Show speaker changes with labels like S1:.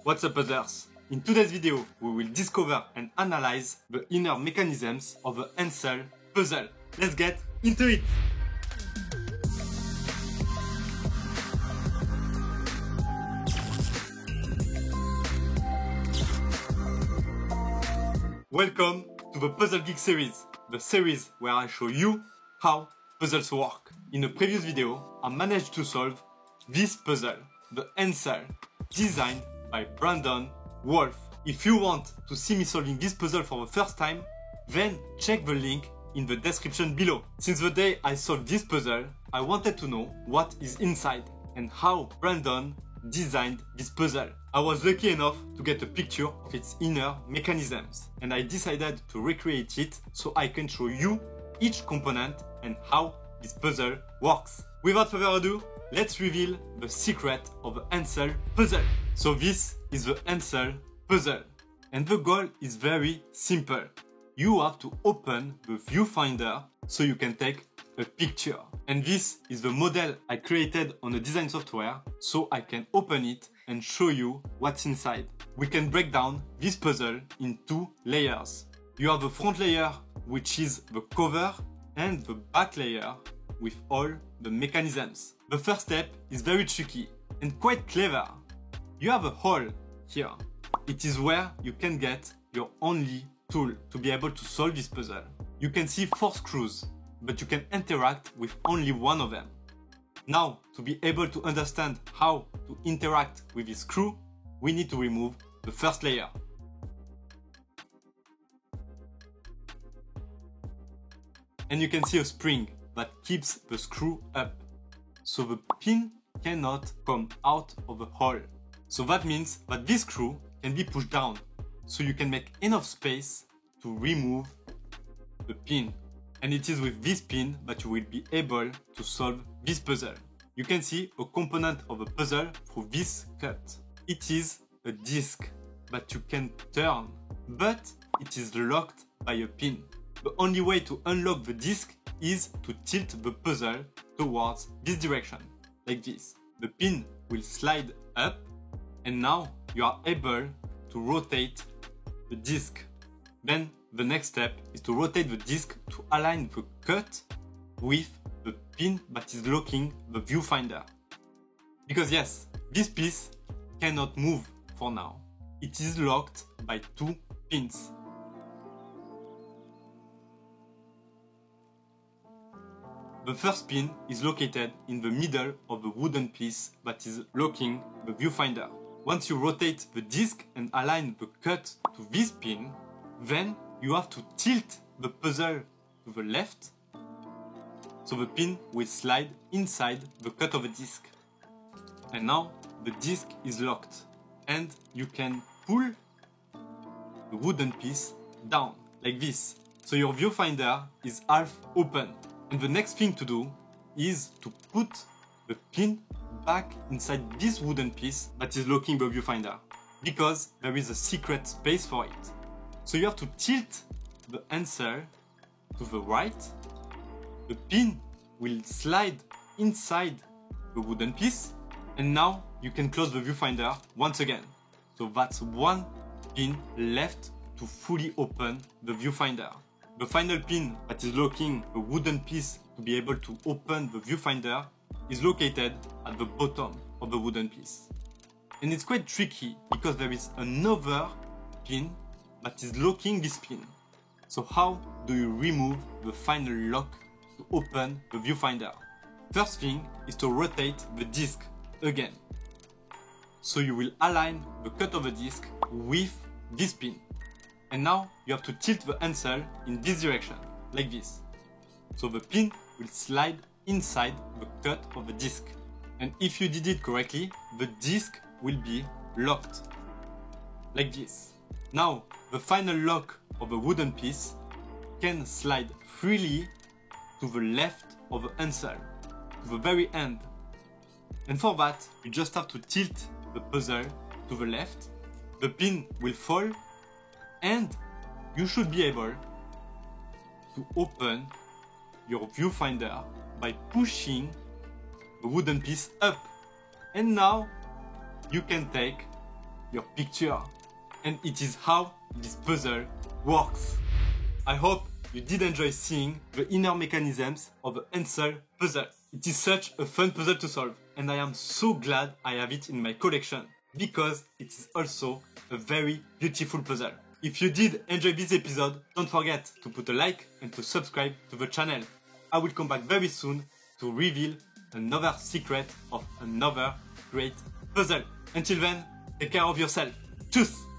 S1: What's up, others? In today's video, we will discover and analyze the inner mechanisms of the Hansel puzzle. Let's get into it! Welcome to the Puzzle Geek series, the series where I show you how puzzles work. In a previous video, I managed to solve this puzzle, the Hansel, designed by Brandon Wolf. If you want to see me solving this puzzle for the first time, then check the link in the description below. Since the day I solved this puzzle, I wanted to know what is inside and how Brandon designed this puzzle. I was lucky enough to get a picture of its inner mechanisms, and I decided to recreate it so I can show you each component and how this puzzle works. Without further ado, let's reveal the secret of the Hansel puzzle. So this is the Hansel puzzle, and the goal is very simple. You have to open the viewfinder so you can take a picture. And this is the model I created on the design software so I can open it and show you what's inside. We can break down this puzzle in two layers. You have the front layer, which is the cover, and the back layer with all the mechanisms. The first step is very tricky and quite clever. You have a hole here. It is where you can get your only tool to be able to solve this puzzle. You can see 4 screws, but you can interact with only one of them. Now, to be able to understand how to interact with this screw, we need to remove the first layer. And you can see a spring that keeps the screw up, so the pin cannot come out of the hole. So that means that this screw can be pushed down, so you can make enough space to remove the pin. And it is with this pin that you will be able to solve this puzzle. You can see a component of the puzzle through this cut. It is a disc that you can turn, but it is locked by a pin. The only way to unlock the disc is to tilt the puzzle towards this direction, like this. The pin will slide up, and now you are able to rotate the disc. Then the next step is to rotate the disc to align the cut with the pin that is locking the viewfinder. Because yes, this piece cannot move for now. It is locked by 2 pins. The first pin is located in the middle of the wooden piece that is locking the viewfinder. Once you rotate the disc and align the cut to this pin, then you have to tilt the puzzle to the left, so the pin will slide inside the cut of the disc. And now the disc is locked, and you can pull the wooden piece down, like this. So your viewfinder is half open. And the next thing to do is to put the pin back inside this wooden piece that is locking the viewfinder, because there is a secret space for it. So you have to tilt the Hansel to the right. The pin will slide inside the wooden piece, and now you can close the viewfinder once again. So that's one pin left to fully open the viewfinder. The final pin that is locking the wooden piece to be able to open the viewfinder is located at the bottom of the wooden piece. And it's quite tricky because there is another pin that is locking this pin. So how do you remove the final lock to open the viewfinder? First thing is to rotate the disc again. So you will align the cut of the disc with this pin. And now you have to tilt the Hansel in this direction, like this. So the pin will slide inside the cut of the disc. And if you did it correctly, the disc will be locked, like this. Now, the final lock of the wooden piece can slide freely to the left of the Hansel, to the very end. And for that, you just have to tilt the puzzle to the left. The pin will fall, and you should be able to open your viewfinder by pushing the wooden piece up. And now you can take your picture. And it is how this puzzle works. I hope you did enjoy seeing the inner mechanisms of the Hansel puzzle. It is such a fun puzzle to solve, and I am so glad I have it in my collection, because it is also a very beautiful puzzle. If you did enjoy this episode, don't forget to put a like and to subscribe to the channel. I will come back very soon to reveal another secret of another great puzzle. Until then, take care of yourself. Tschüss!